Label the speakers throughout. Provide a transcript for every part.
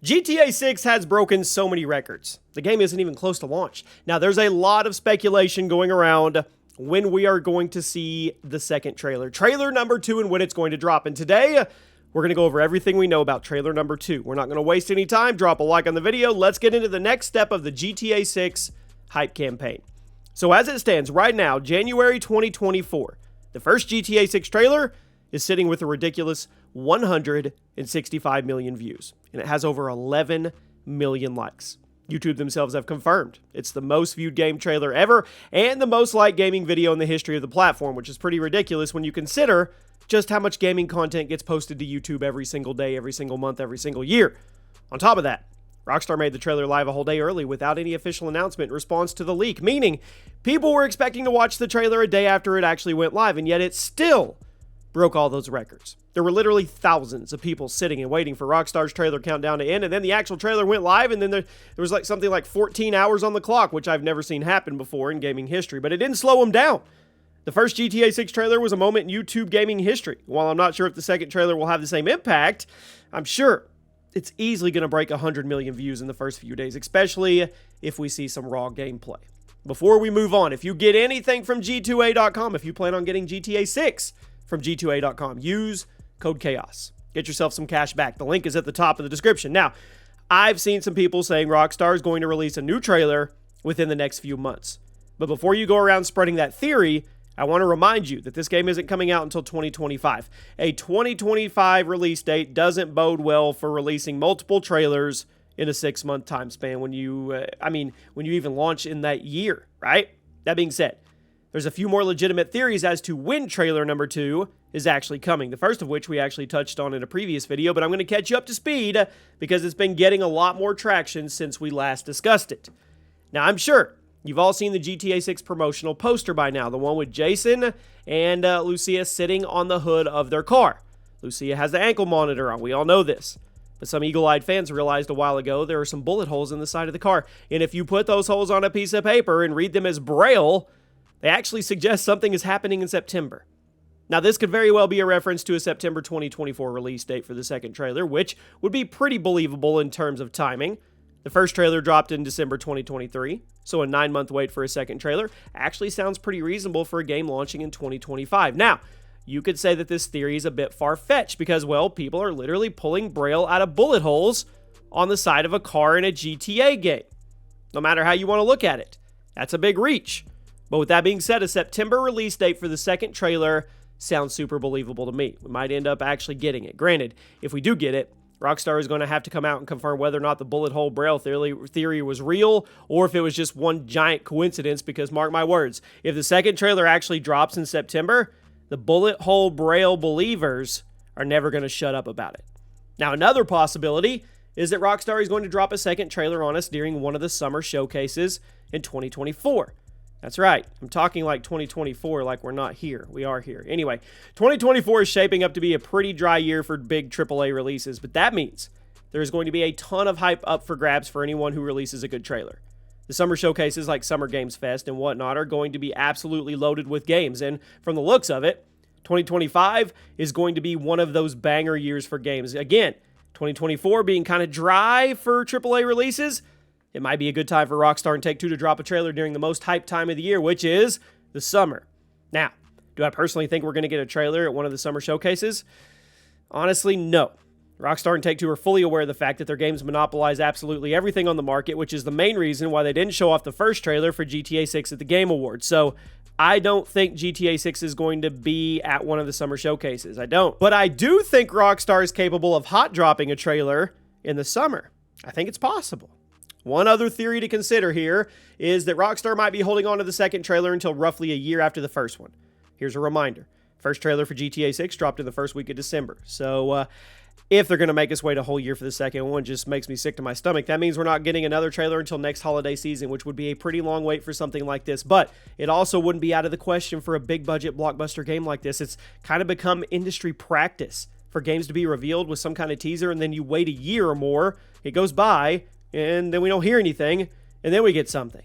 Speaker 1: GTA 6 has broken so many records. The game isn't even close to launch. Now, there's a lot of speculation going around when we are going to see the second trailer. Trailer number 2 and when it's going to drop. And today, we're going to go over everything we know about trailer number 2. We're not going to waste any time. Drop a like on the video. Let's get into the next step of the GTA 6 hype campaign. So as it stands right now, January 2024, the first GTA 6 trailer is sitting with a ridiculous 165 million views, and it has over 11 million likes. YouTube themselves have confirmed it's the most viewed game trailer ever and the most liked gaming video in the history of the platform, which is pretty ridiculous when you consider just how much gaming content gets posted to YouTube every single day, every single month, every single year. On top of that, Rockstar made the trailer live a whole day early without any official announcement in response to the leak, meaning people were expecting to watch the trailer a day after it actually went live, and yet it still broke all those records. There were literally thousands of people sitting and waiting for Rockstar's trailer countdown to end, and then the actual trailer went live, and then there was like something like 14 hours on the clock, which I've never seen happen before in gaming history, but it didn't slow them down. The first GTA 6 trailer was a moment in YouTube gaming history. While I'm not sure if the second trailer will have the same impact, I'm sure it's easily going to break 100 million views in the first few days, especially if we see some raw gameplay. Before we move on, if you get anything from G2A.com, if you plan on getting GTA 6 from G2A.com, use code CHAOS. Get yourself some cash back. The link is at the top of the description. Now, I've seen some people saying Rockstar is going to release a new trailer within the next few months. But before you go around spreading that theory, I want to remind you that this game isn't coming out until 2025. A 2025 release date doesn't bode well for releasing multiple trailers in a 6-month time span when you even launch in that year, right? That being said, there's a few more legitimate theories as to when trailer number 2 is actually coming. The first of which we actually touched on in a previous video, but I'm going to catch you up to speed because it's been getting a lot more traction since we last discussed it. Now, I'm sure you've all seen the GTA 6 promotional poster by now, the one with Jason and Lucia sitting on the hood of their car. Lucia has the ankle monitor on. We all know this. But some eagle-eyed fans realized a while ago there are some bullet holes in the side of the car. And if you put those holes on a piece of paper and read them as Braille, they actually suggest something is happening in September. Now, this could very well be a reference to a September 2024 release date for the second trailer, which would be pretty believable in terms of timing. The first trailer dropped in December 2023, so a 9-month wait for a second trailer actually sounds pretty reasonable for a game launching in 2025. Now, you could say that this theory is a bit far-fetched because, well, people are literally pulling Braille out of bullet holes on the side of a car in a GTA game. No matter how you want to look at it, that's a big reach. But with that being said, a September release date for the second trailer sounds super believable to me. We might end up actually getting it. Granted, if we do get it, Rockstar is going to have to come out and confirm whether or not the bullet hole Braille theory was real or if it was just one giant coincidence, because mark my words, if the second trailer actually drops in September, the bullet hole Braille believers are never going to shut up about it. Now, another possibility is that Rockstar is going to drop a second trailer on us during one of the summer showcases in 2024. That's right. I'm talking like 2024 like we're not here. We are here. Anyway, 2024 is shaping up to be a pretty dry year for big AAA releases, but that means there's going to be a ton of hype up for grabs for anyone who releases a good trailer. The summer showcases like Summer Games Fest and whatnot are going to be absolutely loaded with games, and from the looks of it, 2025 is going to be one of those banger years for games. Again, 2024 being kind of dry for AAA releases, it might be a good time for Rockstar and Take-Two to drop a trailer during the most hyped time of the year, which is the summer. Now, do I personally think we're going to get a trailer at one of the summer showcases? Honestly, no. Rockstar and Take-Two are fully aware of the fact that their games monopolize absolutely everything on the market, which is the main reason why they didn't show off the first trailer for GTA 6 at the Game Awards. So, I don't think GTA 6 is going to be at one of the summer showcases. I don't. But I do think Rockstar is capable of hot dropping a trailer in the summer. I think it's possible. One other theory to consider here is that Rockstar might be holding on to the second trailer until roughly a year after the first one. Here's a reminder. First trailer for GTA 6 dropped in the first week of December. So if they're going to make us wait a whole year for the second one, just makes me sick to my stomach. That means we're not getting another trailer until next holiday season, which would be a pretty long wait for something like this. But it also wouldn't be out of the question for a big budget blockbuster game like this. It's kind of become industry practice for games to be revealed with some kind of teaser, and then you wait a year or more. It goes by, and then we don't hear anything, and then we get something.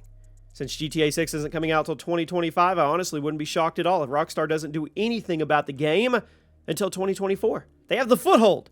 Speaker 1: Since GTA 6 isn't coming out till 2025, I honestly wouldn't be shocked at all if Rockstar doesn't do anything about the game until 2024. They have the foothold.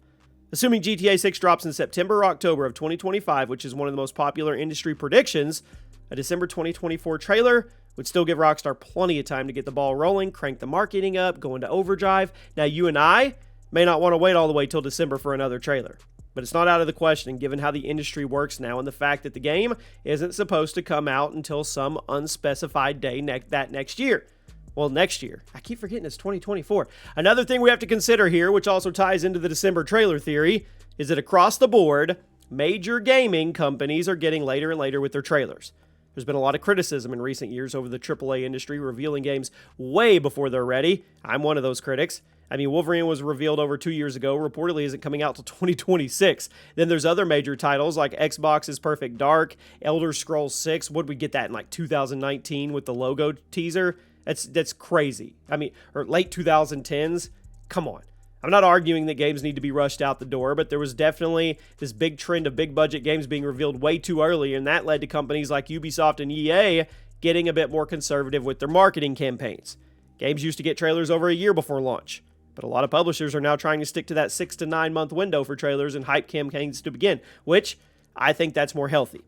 Speaker 1: Assuming GTA 6 drops in September or October of 2025, which is one of the most popular industry predictions, a December 2024 trailer would still give Rockstar plenty of time to get the ball rolling, crank the marketing up, go into overdrive. Now, you and I may not want to wait all the way till December for another trailer, but it's not out of the question given how the industry works now and the fact that the game isn't supposed to come out until some unspecified day next year. Well, next year. I keep forgetting it's 2024. Another thing we have to consider here, which also ties into the December trailer theory, is that across the board, major gaming companies are getting later and later with their trailers. There's been a lot of criticism in recent years over the AAA industry revealing games way before they're ready. I'm one of those critics. I mean, Wolverine was revealed over 2 years ago, reportedly isn't coming out till 2026. Then there's other major titles like Xbox's Perfect Dark, Elder Scrolls 6. Would we get that in like 2019 with the logo teaser? That's crazy. I mean, or late 2010s. Come on. I'm not arguing that games need to be rushed out the door, but there was definitely this big trend of big budget games being revealed way too early, and that led to companies like Ubisoft and EA getting a bit more conservative with their marketing campaigns. Games used to get trailers over a year before launch, but a lot of publishers are now trying to stick to that 6 to 9 month window for trailers and hype campaigns to begin, which I think that's more healthy.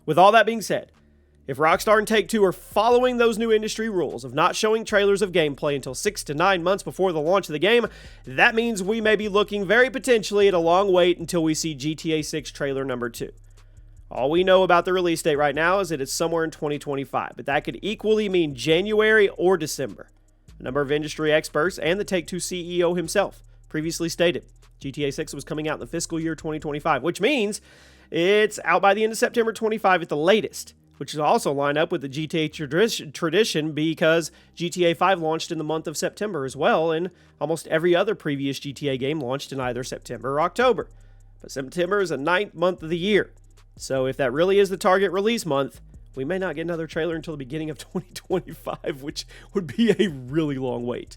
Speaker 1: With all that being said, if Rockstar and Take-Two are following those new industry rules of not showing trailers of gameplay until 6 to 9 months before the launch of the game, that means we may be looking very potentially at a long wait until we see GTA 6 trailer number 2. All we know about the release date right now is that it's somewhere in 2025, but that could equally mean January or December. A number of industry experts and the Take-Two CEO himself previously stated GTA 6 was coming out in the fiscal year 2025, which means it's out by the end of September 25 at the latest, which is also line up with the GTA tradition because GTA 5 launched in the month of September as well, and almost every other previous GTA game launched in either September or October. But September is the 9th month of the year, so if that really is the target release month, we may not get another trailer until the beginning of 2025, which would be a really long wait.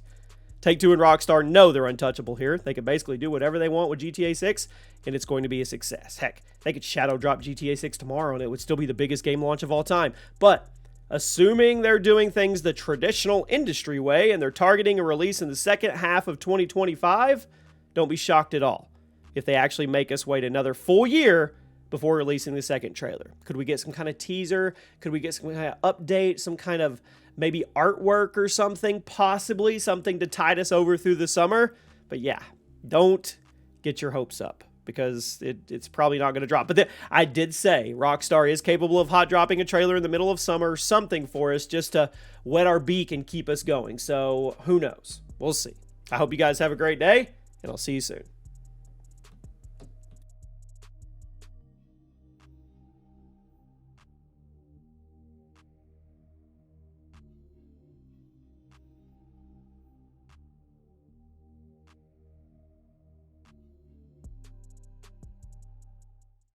Speaker 1: Take-Two and Rockstar know they're untouchable here. They can basically do whatever they want with GTA 6, and it's going to be a success. Heck, they could shadow drop GTA 6 tomorrow, and it would still be the biggest game launch of all time. But assuming they're doing things the traditional industry way, and they're targeting a release in the second half of 2025, don't be shocked at all if they actually make us wait another full year before releasing the second trailer. Could we get some kind of teaser? Could we get some kind of update, some kind of maybe artwork or something, possibly something to tide us over through the summer? But yeah, don't get your hopes up because it's probably not going to drop. But I did say Rockstar is capable of hot dropping a trailer in the middle of summer or something for us just to wet our beak and keep us going. So who knows? We'll see. I hope you guys have a great day, and I'll see you soon.